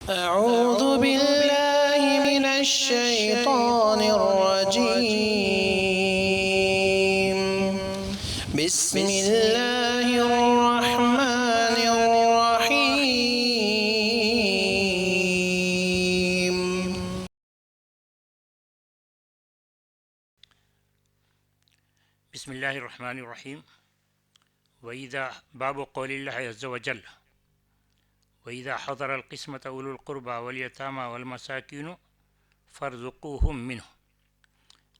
أعوذ بالله من الشيطان الرجيم. بسم الله الرحمن الرحيم. بسم الله الرحمن الرحيم. وإذا باب قول الله عز وجل وإذا حضر القسمة أولو القربى واليتامى والمساكين فارزقوهم منه.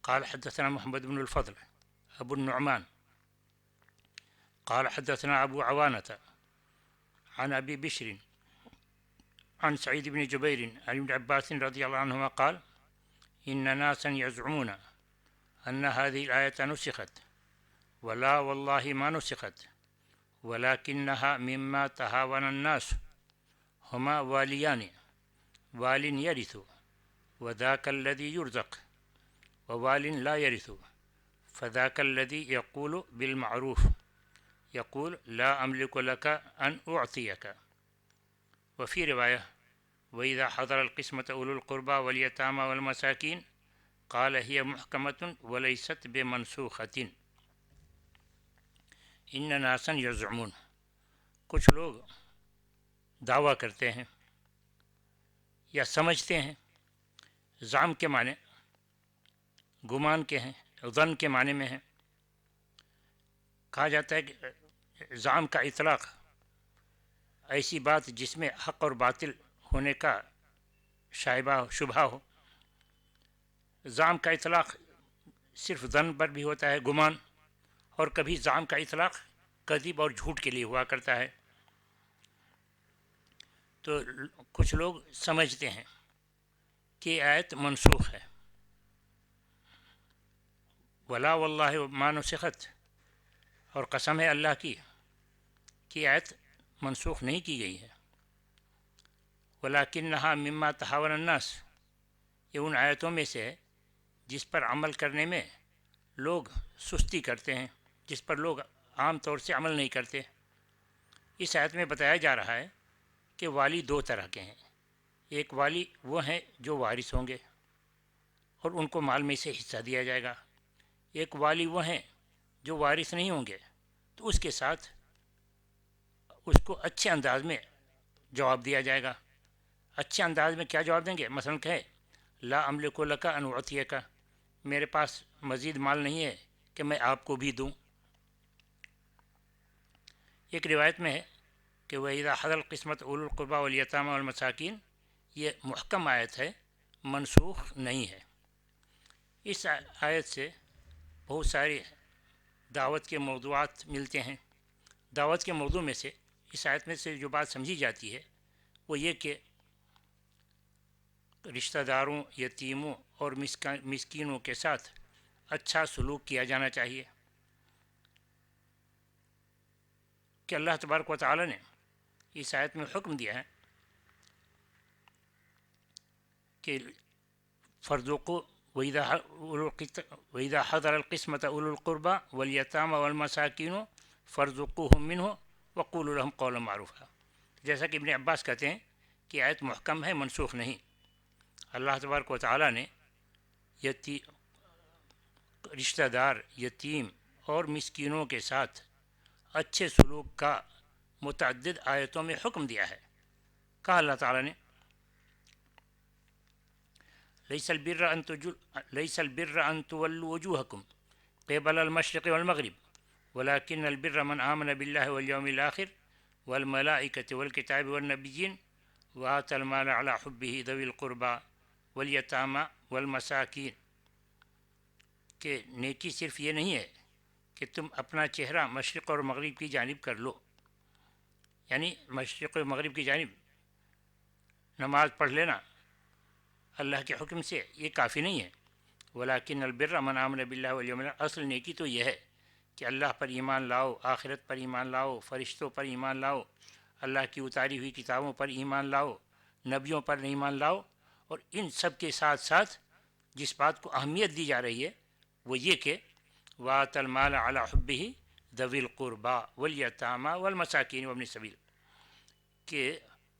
قال حدثنا محمد بن الفضل أبو النعمان قال حدثنا أبو عوانة عن أبي بشر عن سعيد بن جبير عن ابن عباس رضي الله عنهما قال إن ناسا يزعمون أن هذه الآية نسخت ولا والله ما نسخت ولكنها مما تهاون الناس هما واليان وال يرث وذاك الذي يرزق ووال لا يرث فذاك الذي يقول بالمعروف يقول لا أملك لك أن أعطيك. وفي رواية وإذا حضر القسمة أولو القربى واليتامى والمساكين قال هي محكمة وليست بمنسوخة. ان ناسا یزعمون، کچھ لوگ دعویٰ کرتے ہیں یا سمجھتے ہیں. زعم کے معنی گمان کے ہیں، ظن کے معنی میں ہیں. کہا جاتا ہے کہ زعم کا اطلاق ایسی بات جس میں حق اور باطل ہونے کا شبہ ہو. زعم کا اطلاق صرف ظن پر بھی ہوتا ہے، گمان، اور کبھی زعم کا اطلاق کذب اور جھوٹ کے لیے ہوا کرتا ہے. تو کچھ لوگ سمجھتے ہیں کہ آیت منسوخ ہے. ولا واللہ ما نسخت، اور قسم ہے اللہ کی کہ آیت منسوخ نہیں کی گئی ہے. ولکنھا مما تہاون الناس، یہ ان آیتوں میں سے ہے جس پر عمل کرنے میں لوگ سستی کرتے ہیں، جس پر لوگ عام طور سے عمل نہیں کرتے. اس آیت میں بتایا جا رہا ہے کہ والی دو طرح کے ہیں. ایک والی وہ ہیں جو وارث ہوں گے اور ان کو مال میں سے حصہ دیا جائے گا. ایک والی وہ ہیں جو وارث نہیں ہوں گے، تو اس کے ساتھ اس کو اچھے انداز میں جواب دیا جائے گا. اچھے انداز میں کیا جواب دیں گے؟ مثلا کہے لا املک لک ان اعطیک، میرے پاس مزید مال نہیں ہے کہ میں آپ کو بھی دوں. ایک روایت میں ہے کہ وَإِذَا حَضَرَ الْقِسْمَةُ أُولُو الْقُرْبَى وَالْيَتَامَى وَالْمَسَاكِينَ، یہ محکم آیت ہے، منسوخ نہیں ہے. اس آیت سے بہت سارے دعوت کے موضوعات ملتے ہیں. دعوت کے موضوع میں سے اس آیت میں سے جو بات سمجھی جاتی ہے وہ یہ کہ رشتہ داروں، یتیموں اور مسکینوں کے ساتھ اچھا سلوک کیا جانا چاہیے. کہ اللہ تبارک و تعالی نے اس آیت میں حکم دیا ہے کہ فرزقوا وَإِذَا حَضَرَ الْقِسْمَةَ أُولُو الْقُرْبَى وَالْيَتَامَى وَالْمَسَاكِينُ فَارْزُقُوهُم مِّنْهُ وَقُولُوا لَهُمْ قَوْلًا مَّعْرُوفًا. جیسا کہ ابن عباس کہتے ہیں کہ آیت محکم ہے، منسوخ نہیں. اللہ تبارک و تعالی نے رشتہ دار، یتیم اور مسکینوں کے ساتھ اچھے سلوک کا متعدد آیتوں میں حکم دیا ہے. کہا اللہ تعالی نے لیس البر ان تولوا وجوہکم قبل المشرق والمغرب ولكن البر من آمن بالله واليوم الآخر والملائكة والكتاب والنبيين وآتى المال على حبه ذوي القربى واليتامى والمساكين. کہ نیکی صرف یہ نہیں ہے کہ تم اپنا چہرہ مشرق اور مغرب کی جانب کر لو، یعنی مشرق اور مغرب کی جانب نماز پڑھ لینا اللہ کے حکم سے، یہ کافی نہیں ہے. ولیکن البر من آمن باللہ والیوم الآخر، اصل نیکی تو یہ ہے کہ اللہ پر ایمان لاؤ، آخرت پر ایمان لاؤ، فرشتوں پر ایمان لاؤ، اللہ کی اتاری ہوئی کتابوں پر ایمان لاؤ، نبیوں پر ایمان لاؤ. اور ان سب کے ساتھ ساتھ جس بات کو اہمیت دی جا رہی ہے وہ یہ کہ وَآتَى الْمَالَ عَلَى حُبِّهِ ذَوِي الْقُرْبَى وَالْيَتَامَى وَالْمَسَاكِينِ وَابْنِ السَّبِيلِ، کہ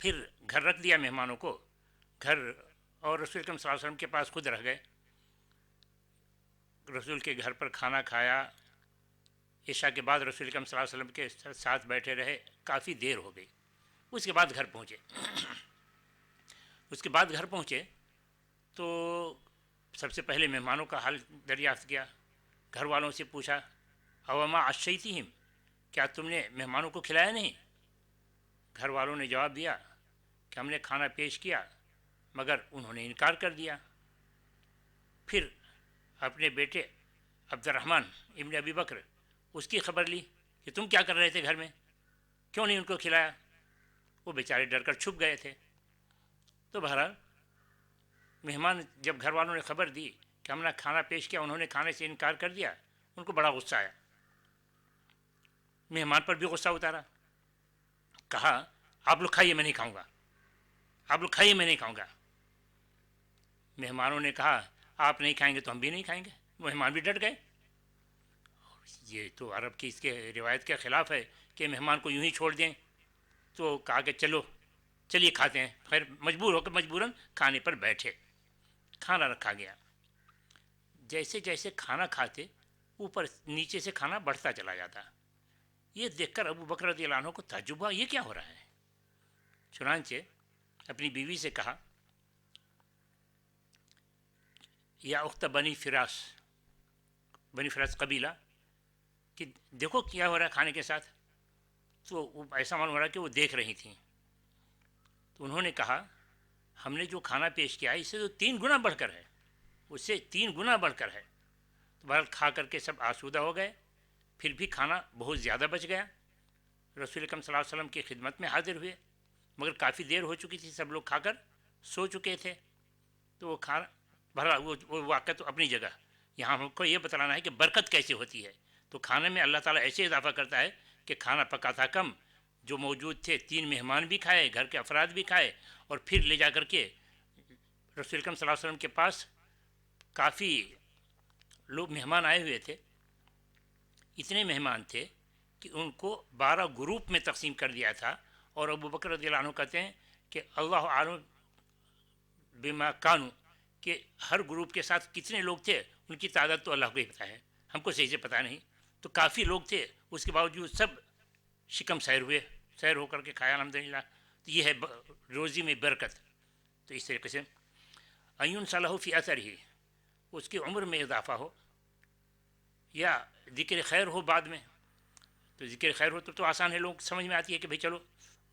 پھر گھر رکھ دیا مہمانوں کو گھر، اور رسول اکرم صلی اللہ علیہ وسلم کے پاس خود رہ گئے. رسول کے گھر پر کھانا کھایا. عشاء کے بعد رسول اکرم صلی اللہ علیہ وسلم کے ساتھ بیٹھے رہے، کافی دیر ہو گئی. اس کے بعد گھر پہنچے. اس کے بعد گھر پہنچے تو سب سے پہلے مہمانوں کا حال دریافت کیا. گھر والوں سے پوچھا اوما عشیتہم، کیا تم نے مہمانوں کو کھلایا نہیں؟ گھر والوں نے جواب دیا کہ ہم نے کھانا پیش کیا مگر انہوں نے انکار کر دیا. پھر اپنے بیٹے عبد الرحمن ابن ابی بکر، اس کی خبر لی کہ تم کیا کر رہے تھے گھر میں، کیوں نہیں ان کو کھلایا؟ وہ بیچارے ڈر کر چھپ گئے تھے. تو بہرحال مہمان جب گھر والوں نے خبر دی کہ ہم نے کھانا پیش کیا، انہوں نے کھانے سے انکار کر دیا، ان کو بڑا غصہ آیا. مہمان پر بھی غصہ اتارا. کہا آپ لوگ کھائیے، میں نہیں کھاؤں گا، آپ لوگ کھائیے، میں نہیں کھاؤں گا. مہمانوں نے کہا آپ نہیں کھائیں گے تو ہم بھی نہیں کھائیں گے. مہمان بھی ڈٹ گئے. یہ تو عرب کی اس کے روایت کے خلاف ہے کہ مہمان کو یوں ہی چھوڑ دیں. تو کہا کہ چلیے کھاتے ہیں. خیر مجبور ہو کر مجبوراً کھانے پر بیٹھے. کھانا رکھا گیا. جیسے جیسے کھانا کھاتے اوپر نیچے سے کھانا بڑھتا چلا جاتا. یہ دیکھ کر ابو بکر رضی اللہ عنہ کو تعجب ہوا، یہ کیا ہو رہا ہے؟ چنانچہ اپنی بیوی سے کہا یا اخت بنی فراس قبیلہ کہ دیکھو کیا ہو رہا ہے کھانے کے ساتھ. تو ایسا معلوم ہو رہا کہ وہ دیکھ رہی تھیں. تو انہوں نے کہا ہم نے جو کھانا پیش کیا ہے اس سے تو 3 گنا بڑھ کر ہے، اس سے 3 گنا بڑھ کر ہے. تو بہرحال کھا کر کے سب آسودہ ہو گئے. پھر بھی کھانا بہت زیادہ بچ گیا. رسول اکرم صلی اللہ علیہ وسلم کی خدمت میں حاضر ہوئے مگر کافی دیر ہو چکی تھی، سب لوگ کھا کر سو چکے تھے. تو وہ کھانا بہرحال وہ واقعہ تو اپنی جگہ. یہاں ہم کو یہ بتلانا ہے کہ برکت کیسے ہوتی ہے. تو کھانے میں اللہ تعالیٰ ایسے اضافہ کرتا ہے کہ کھانا پکا تھا کم، جو موجود تھے 3 مہمان بھی کھائے، گھر کے افراد بھی کھائے، اور پھر لے جا کر کے رسول اکرم صلی اللہ علیہ وسلم کے پاس کافی لوگ مہمان آئے ہوئے تھے. اتنے مہمان تھے کہ ان کو 12 گروپ میں تقسیم کر دیا تھا. اور ابو بکر رضی اللہ عنہ کہتے ہیں کہ اللہ عالم بما کانو، کہ ہر گروپ کے ساتھ کتنے لوگ تھے ان کی تعداد تو اللہ کو ہی پتہ ہے، ہم کو صحیح سے پتہ نہیں. تو کافی لوگ تھے، اس کے باوجود سب شکم سیر ہوئے، سیر ہو کر کے کھایا الحمدللہ. تو یہ ہے روزی میں برکت. تو اس طریقے سے ایون صلاح فی اثر ہی، اس کی عمر میں اضافہ ہو، یا ذکر خیر ہو بعد میں. تو ذکر خیر ہو تو آسان ہے، لوگ سمجھ میں آتی ہے کہ بھئی چلو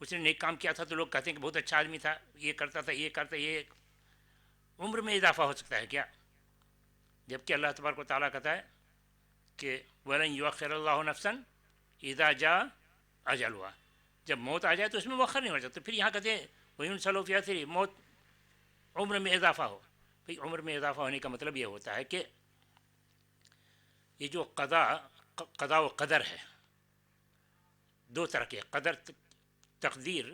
اس نے نیک کام کیا تھا تو لوگ کہتے ہیں کہ بہت اچھا آدمی تھا، یہ کرتا تھا یہ کرتا. یہ عمر میں اضافہ ہو سکتا ہے کیا؟ جبکہ اللہ تبارک و تعالیٰ کہتا ہے کہ وَلَن يُؤَخِّرَ اللَّهُ نَفْسًا إِذَا جَاءَ أَجَلُهَا، جب موت آ جائے تو اس میں مؤخر نہیں ہو جاتا. پھر یہاں کہتے ہیں وَيُنْسَلُ فِي أَثَرِهِ، موت عمر میں اضافہ ہو. بھئی عمر میں اضافہ ہونے کا مطلب یہ ہوتا ہے کہ یہ جو قضاء و قدر ہے، 2 طرح کے تقدیر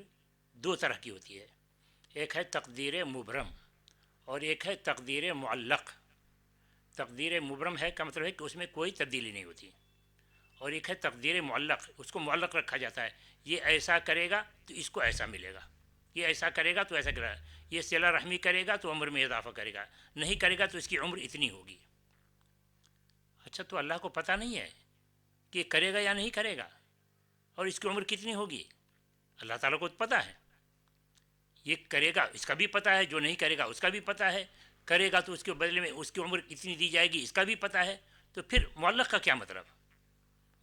2 طرح کی ہوتی ہے. ایک ہے تقدیر مبرم اور ایک ہے تقدیر معلق. تقدیر مبرم ہے کا مطلب ہے کہ اس میں کوئی تبدیلی نہیں ہوتی، اور ایک ہے تقدیر معلق، اس کو معلق رکھا جاتا ہے. یہ ایسا کرے گا تو اس کو ایسا ملے گا، یہ ایسا کرے گا تو ایسا کرے گا، یہ صلہ رحمی کرے گا تو عمر میں اضافہ کرے گا، نہیں کرے گا تو اس کی عمر اتنی ہوگی. اچھا تو اللہ کو پتہ نہیں ہے کہ یہ کرے گا یا نہیں کرے گا اور اس کی عمر کتنی ہوگی؟ اللہ تعالیٰ کو پتہ ہے. یہ کرے گا اس کا بھی پتہ ہے، جو نہیں کرے گا اس کا بھی پتہ ہے. کرے گا تو اس کے بدلے میں اس کی عمر اتنی دی جائے گی، اس کا بھی پتہ ہے. تو پھر معلق کا کیا مطلب؟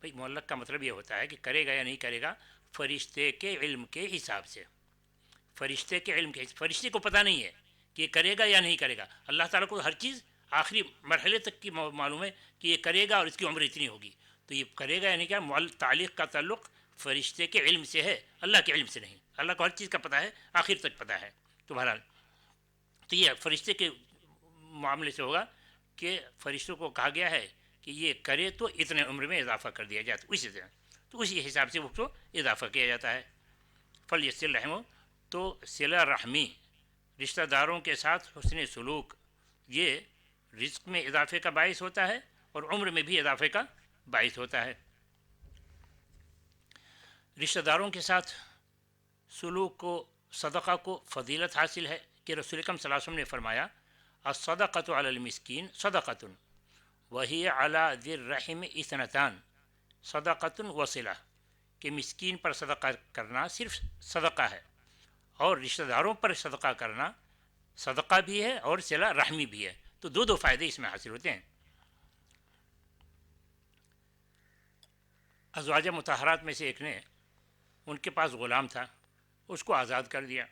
بھئی معلق کا مطلب یہ ہوتا ہے کہ کرے گا یا نہیں کرے گا فرشتے کے علم کے حساب سے. فرشتے کے علم کے، فرشتے کو پتہ نہیں ہے کہ یہ کرے گا یا نہیں کرے گا. اللہ تعالیٰ کو ہر چیز آخری مرحلے تک کی معلوم ہے کہ یہ کرے گا اور اس کی عمر اتنی ہوگی. تو یہ کرے گا یا نہیں کیا، تعلیق کا تعلق فرشتے کے علم سے ہے، اللہ کے علم سے نہیں. اللہ کو ہر چیز کا پتہ ہے، آخر تک پتہ ہے. تو بہرحال تو یہ فرشتے کے معاملے سے ہوگا کہ فرشتوں کو کہا گیا ہے کہ یہ کرے تو اتنے عمر میں اضافہ کر دیا جاتا ہے. اسی طرح تو اسی حساب سے اس کو اضافہ کیا جاتا ہے. فلیصل رحمہ، تو صلہ رحمی، رشتہ داروں کے ساتھ حسن سلوک، یہ رزق میں اضافے کا باعث ہوتا ہے اور عمر میں بھی اضافے کا باعث ہوتا ہے. رشتہ داروں کے ساتھ سلوک کو صدقہ کو فضیلت حاصل ہے کہ رسول اکرم صلی اللہ علیہ وسلم نے فرمایا الصدقۃ علی المسکین صدقۃ وہی علی ذی الرحم اثنتان صدقۃ وصلہ، کہ مسکین پر صدقہ کرنا صرف صدقہ ہے، اور رشتہ داروں پر صدقہ کرنا صدقہ بھی ہے اور صلہ رحمی بھی ہے، تو دو فائدے اس میں حاصل ہوتے ہیں۔ ازواج مطہرات میں سے ایک نے، ان کے پاس غلام تھا، اس کو آزاد کر دیا،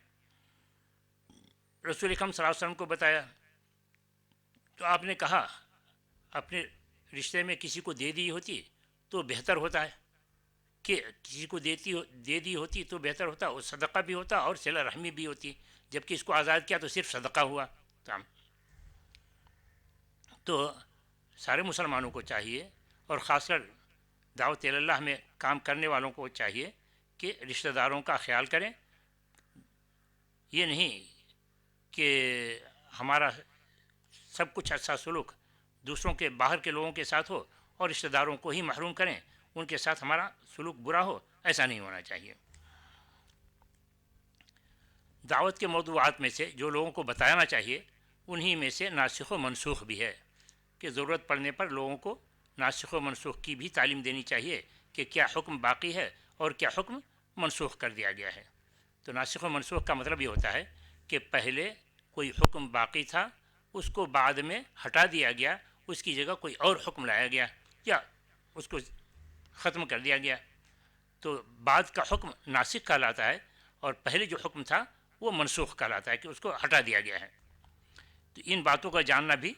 رسول اکرم صلی اللہ علیہ وسلم کو بتایا، تو آپ نے کہا اپنے رشتے میں کسی کو دے دی ہوتی تو بہتر ہوتا ہے، کہ کسی کو دے دی ہوتی تو بہتر ہوتا، اور صدقہ بھی ہوتا اور صلہ رحمی بھی ہوتی، جبکہ اس کو آزاد کیا تو صرف صدقہ ہوا۔ تو سارے مسلمانوں کو چاہیے، اور خاص کر دعوت اللہ میں کام کرنے والوں کو چاہیے کہ رشتہ داروں کا خیال کریں، یہ نہیں کہ ہمارا سب کچھ اچھا سلوک دوسروں کے باہر کے لوگوں کے ساتھ ہو اور رشتہ داروں کو ہی محروم کریں، ان کے ساتھ ہمارا سلوک برا ہو، ایسا نہیں ہونا چاہیے۔ دعوت کے موضوعات میں سے جو لوگوں کو بتانا چاہیے انہی میں سے ناسخ و منسوخ بھی ہے، کہ ضرورت پڑنے پر لوگوں کو ناسخ و منسوخ کی بھی تعلیم دینی چاہیے کہ کیا حکم باقی ہے اور کیا حکم منسوخ کر دیا گیا ہے۔ تو ناسخ و منسوخ کا مطلب یہ ہوتا ہے کہ پہلے کوئی حکم باقی تھا، اس کو بعد میں ہٹا دیا گیا، اس کی جگہ کوئی اور حکم لایا گیا یا اس کو ختم کر دیا گیا، تو بعد کا حکم ناسخ کہلاتا ہے، اور پہلے جو حکم تھا وہ منسوخ کہلاتا ہے کہ اس کو ہٹا دیا گیا ہے۔ تو ان باتوں کا جاننا بھی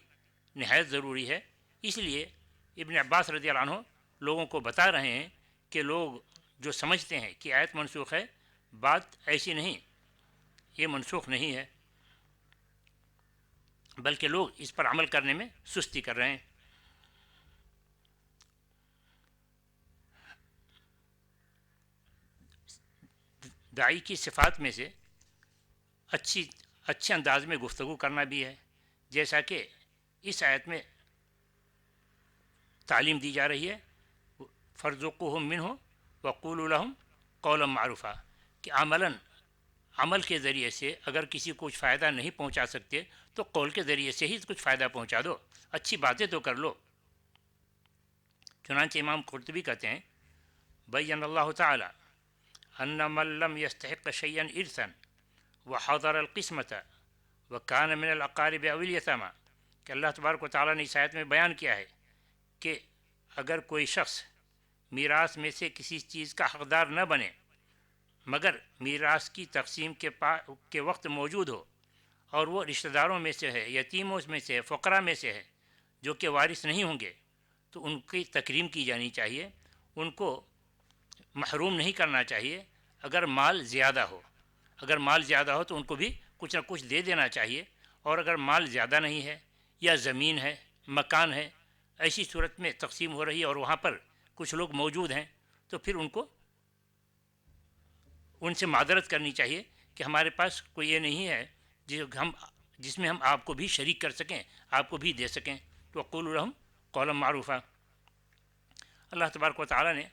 نہایت ضروری ہے، اس لیے ابن عباس رضی اللہ عنہ لوگوں کو بتا رہے ہیں کہ لوگ جو سمجھتے ہیں کہ آیت منسوخ ہے، بات ایسی نہیں، یہ منسوخ نہیں ہے، بلکہ لوگ اس پر عمل کرنے میں سستی کر رہے ہیں۔ داعی کی صفات میں سے اچھے انداز میں گفتگو کرنا بھی ہے، جیسا کہ اس آیت میں تعلیم دی جا رہی ہے، فَارْزُقُوهُم مِّنْهُ وَقُولُوا لَهُمْ قَوْلًا مَّعْرُوفًا، کہ عمل کے ذریعے سے اگر کسی کو کچھ فائدہ نہیں پہنچا سکتے تو قول کے ذریعے سے ہی کچھ فائدہ پہنچا دو، اچھی باتیں تو کر لو۔ چنانچہ امام قرطبی کہتے ہیں بین اللہ تعالی ان من لم يستحق شيئا ارثا وحضر القسمة وكان من الاقارب او اليتامى، کہ اللہ تبارک و تعالیٰ نے اس آیت میں بیان کیا ہے کہ اگر کوئی شخص میراث میں سے کسی چیز کا حقدار نہ بنے مگر میراث کی تقسیم کے وقت موجود ہو، اور وہ رشتہ داروں میں سے ہے، یتیموں میں سے ہے، فقراء میں سے ہے جو کہ وارث نہیں ہوں گے، تو ان کی تکریم کی جانی چاہیے، ان کو محروم نہیں کرنا چاہیے۔ اگر مال زیادہ ہو تو ان کو بھی کچھ نہ کچھ دے دینا چاہیے، اور اگر مال زیادہ نہیں ہے یا زمین ہے، مکان ہے، ایسی صورت میں تقسیم ہو رہی ہے اور وہاں پر کچھ لوگ موجود ہیں، تو پھر ان سے معذرت کرنی چاہیے کہ ہمارے پاس کوئی یہ نہیں ہے جس میں ہم آپ کو بھی شریک کر سکیں، آپ کو بھی دے سکیں، تو قولوا لہم قولا معروفا۔ اللہ تبارک و تعالیٰ نے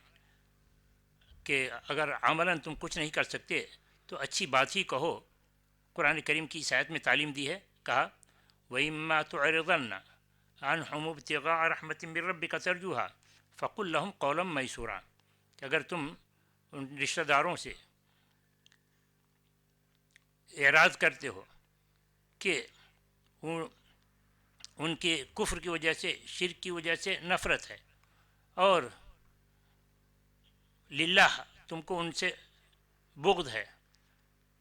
کہ اگر عملاً تم کچھ نہیں کر سکتے تو اچھی بات ہی کہو، قرآن کریم کی اس آیت میں تعلیم دی ہے، کہا وَإِمَّا تُعْرِضَنَّ عَنْهُمُ ابْتِغَاءَ رَحْمَةٍ مِّن رَّبِّكَ تَرْجُوهَا فَقُل لَّهُمْ قَوْلًا مَّيْسُورًا، کہ اگر تم ان رشتہ داروں سے اعراض کرتے ہو کہ ان کے کفر کی وجہ سے، شرک کی وجہ سے نفرت ہے، اور للہ تم کو ان سے بغض ہے،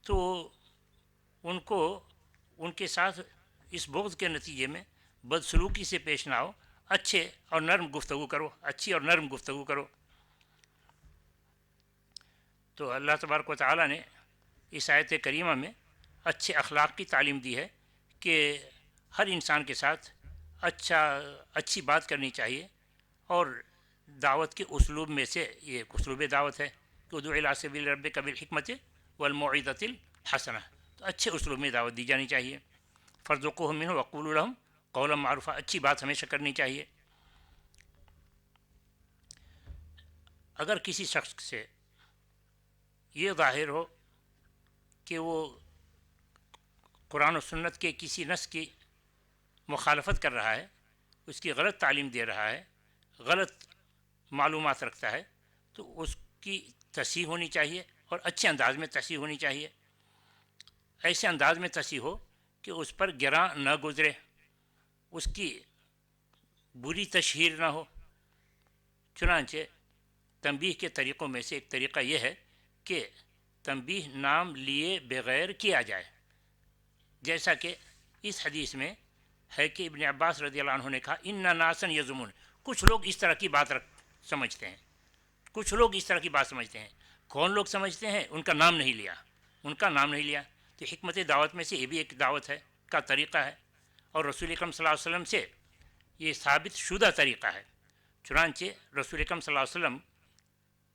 تو ان کے ساتھ اس بغض کے نتیجے میں بدسلوکی سے پیش نہ آؤ، اچھی اور نرم گفتگو کرو۔ تو اللہ تبارک و تعالیٰ نے اس آیت کریمہ میں اچھے اخلاق کی تعلیم دی ہے کہ ہر انسان کے ساتھ اچھی بات کرنی چاہیے، اور دعوت کے اسلوب میں سے یہ اسلوب دعوت ہے کہ ادعو الی سبیل ربک بالحکمۃ والموعظۃ الحسنہ، تو اچھے اسلوب میں دعوت دی جانی چاہیے۔ فارزقوہم منہ وقولوا لہم قولا معروفا، اچھی بات ہمیشہ کرنی چاہیے۔ اگر کسی شخص سے یہ ظاہر ہو کہ وہ قرآن و سنت کے کسی نص کی مخالفت کر رہا ہے، اس کی غلط تعلیم دے رہا ہے، غلط معلومات رکھتا ہے، تو اس کی تصحیح ہونی چاہیے اور اچھے انداز میں تصحیح ہونی چاہیے، ایسے انداز میں تصحیح ہو کہ اس پر گراں نہ گزرے، اس کی بری تشہیر نہ ہو۔ چنانچہ تنبیہ کے طریقوں میں سے ایک طریقہ یہ ہے کہ تنبیہ نام لیے بغیر کیا جائے، جیسا کہ اس حدیث میں ہے کہ ابن عباس رضی اللہ عنہ نے کہا ان ناسن یزمون، کچھ لوگ اس طرح کی بات سمجھتے ہیں، کچھ لوگ اس طرح کی بات سمجھتے ہیں۔ کون لوگ سمجھتے ہیں؟ ان کا نام نہیں لیا، ان کا نام نہیں لیا۔ تو حکمت دعوت میں سے یہ بھی ایک دعوت ہے کا طریقہ ہے، اور رسول اکرم صلی اللہ علیہ وسلم سے یہ ثابت شدہ طریقہ ہے۔ چنانچہ رسول اکرم صلی اللہ علیہ وسلم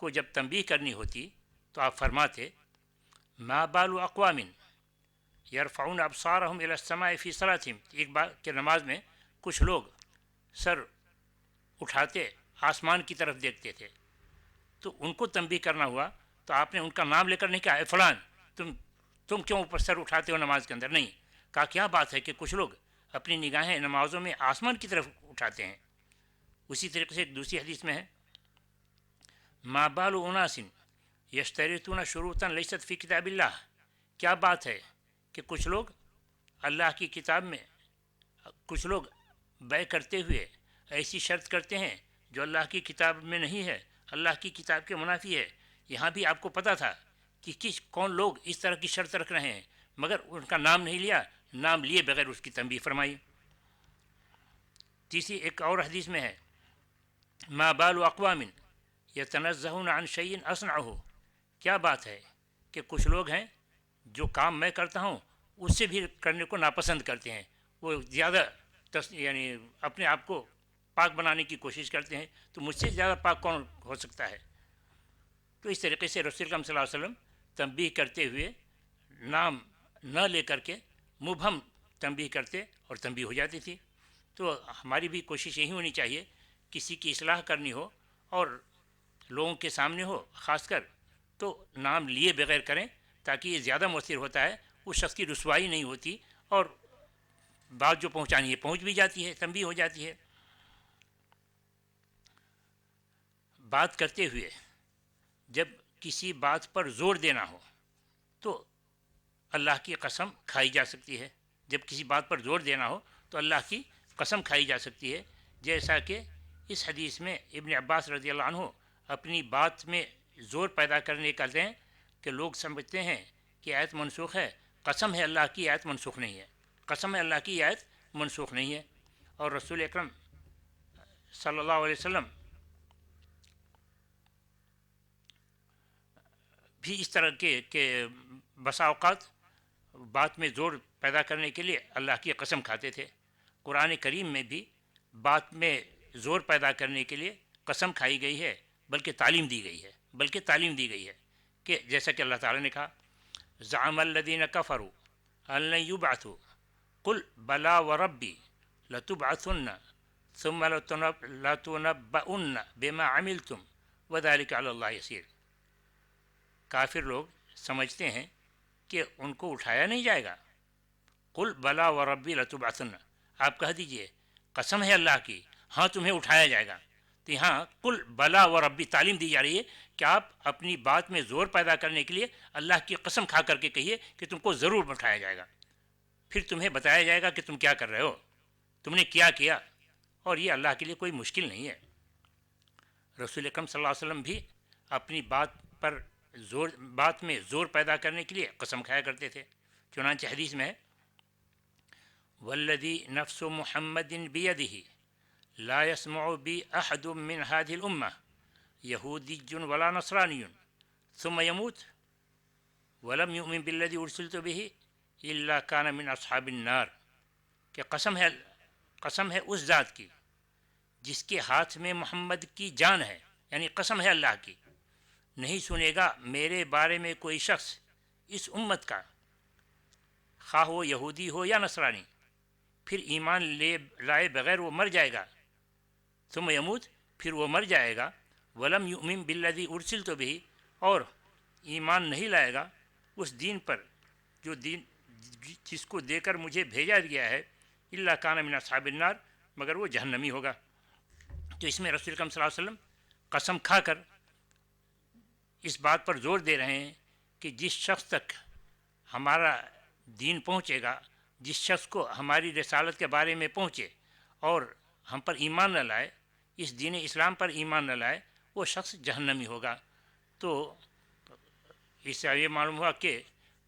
کو جب تنبیہ کرنی ہوتی تو آپ فرماتے ما بال اقوام یرفعون ابصارهم الى السماء فی صلاتهم، ایک بار کہ نماز میں کچھ لوگ سر اٹھاتے آسمان کی طرف دیکھتے تھے، تو ان کو تنبیہ کرنا ہوا تو آپ نے ان کا نام لے کر نہیں کہا اے فلان تم کیوں اوپر سر اٹھاتے ہو نماز کے اندر، نہیں کہا کیا بات ہے کہ کچھ لوگ اپنی نگاہیں نمازوں میں آسمان کی طرف اٹھاتے ہیں۔ اسی طریقے سے ایک دوسری حدیث میں ہے ما بال اناس یشترطون شروطا لیست فی کتاب اللہ، کیا بات ہے کہ کچھ لوگ اللہ کی کتاب میں، کچھ لوگ بیع کرتے ہوئے ایسی شرط کرتے ہیں جو اللہ کی کتاب میں نہیں ہے، اللہ کی کتاب کے منافی ہے۔ یہاں بھی آپ کو پتہ تھا کہ کون لوگ اس طرح کی شرط رکھ رہے ہیں، مگر ان کا نام نہیں لیا، نام لیے بغیر اس کی تنبیہ فرمائی۔ تیسری ایک اور حدیث میں ہے ما بال اقوام یتنزہون عن شیء اصنعہ، کیا بات ہے کہ کچھ لوگ ہیں جو کام میں کرتا ہوں اس سے بھی کرنے کو ناپسند کرتے ہیں، وہ زیادہ یعنی اپنے آپ کو پاک بنانے کی کوشش کرتے ہیں، تو مجھ سے زیادہ پاک کون ہو سکتا ہے۔ تو اس طریقے سے رسول اکرم صلی اللہ علیہ وسلم تنبیہ کرتے ہوئے نام نہ لے کر کے مبہم تنبیہ کرتے اور تنبیہ ہو جاتی تھی۔ تو ہماری بھی کوشش یہی ہونی چاہیے، کسی کی اصلاح کرنی ہو اور لوگوں کے سامنے ہو خاص کر، تو نام لیے بغیر کریں تاکہ یہ زیادہ مؤثر ہوتا ہے، اس شخص کی رسوائی نہیں ہوتی اور بات جو پہنچانی ہے پہنچ بھی جاتی ہے، تنبیہ ہو جاتی ہے۔ بات کرتے ہوئے جب کسی بات پر زور دینا ہو تو اللہ کی قسم کھائی جا سکتی ہے، جب کسی بات پر زور دینا ہو تو اللہ کی قسم کھائی جا سکتی ہے، جیسا کہ اس حدیث میں ابن عباس رضی اللہ عنہ اپنی بات میں زور پیدا کرنے کرتے ہیں کہ لوگ سمجھتے ہیں کہ آیت منسوخ ہے، قسم ہے اللہ کی آیت منسوخ نہیں ہے، قسم ہے اللہ کی آیت منسوخ نہیں ہے۔ اور رسول اکرم صلی اللہ علیہ وسلم بھی اس طرح کے بسا اوقات بات میں زور پیدا کرنے کے لیے اللہ کی قسم کھاتے تھے۔ قرآن کریم میں بھی بات میں زور پیدا کرنے کے لیے قسم کھائی گئی ہے، بلکہ تعلیم دی گئی ہے کہ جیسا کہ اللہ تعالیٰ نے کہا زعم الذین کفروا ان لن یبعثوا قل بلا وربی لتبعثن ثم لتنبؤن بما عملتم وذلک علی اللہ یسیر، کافر لوگ سمجھتے ہیں کہ ان کو اٹھایا نہیں جائے گا، قل بلا وربی لتبعثن، آپ کہہ دیجئے قسم ہے اللہ کی ہاں تمہیں اٹھایا جائے گا۔ تو یہاں قل بلا وربی تعلیم دی جا رہی ہے کہ آپ اپنی بات میں زور پیدا کرنے کے لیے اللہ کی قسم کھا کر کے کہیے کہ تم کو ضرور اٹھایا جائے گا، پھر تمہیں بتایا جائے گا کہ تم کیا کر رہے ہو، تم نے کیا، اور یہ اللہ کے لیے کوئی مشکل نہیں ہے۔ رسول اکرم صلی اللہ علیہ وسلم بھی اپنی بات میں زور پیدا کرنے کے لیے قسم کھایا کرتے تھے۔ چنانچہ حدیث میں ہے والذی نفس محمد بیدہ لا يسمع بی احد من هذه الامہ یہودی ولا نصرانی ثم يموت ولم یؤمن بالذی ارسلت به الا كان من اصحاب النار، کہ قسم ہے اس ذات کی جس کے ہاتھ میں محمد کی جان ہے، یعنی قسم ہے اللہ کی، نہیں سنے گا میرے بارے میں کوئی شخص اس امت کا، خواہ وہ یہودی ہو یا نصرانی، پھر ایمان لائے بغیر وہ مر جائے گا، ثم یموت پھر وہ مر جائے گا، ولم یؤمن بالذی ارسلت بہ اور ایمان نہیں لائے گا اس دین پر جو دین جس کو دے کر مجھے بھیجا گیا ہے الا کان من اصحاب النار، مگر وہ جہنمی ہوگا۔ تو اس میں رسول اکرم صلی اللہ علیہ وسلم قسم کھا کر اس بات پر زور دے رہے ہیں کہ جس شخص تک ہمارا دین پہنچے گا، جس شخص کو ہماری رسالت کے بارے میں پہنچے اور ہم پر ایمان نہ لائے، اس دین اسلام پر ایمان نہ لائے، وہ شخص جہنمی ہوگا۔ تو اس سے یہ معلوم ہوا کہ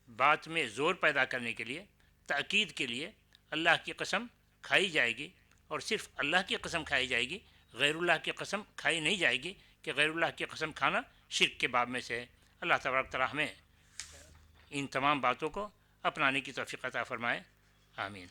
بات میں زور پیدا کرنے کے لیے، تاکید کے لیے اللہ کی قسم کھائی جائے گی، اور صرف اللہ کی قسم کھائی جائے گی، غیر اللہ کی قسم کھائی نہیں جائے گی، کہ غیر اللہ کی قسم کھانا شرک کے باب میں سے ہے۔ اللہ تبارک تعالیٰ ہمیں ان تمام باتوں کو اپنانے کی توفیق عطا فرمائے، آمین۔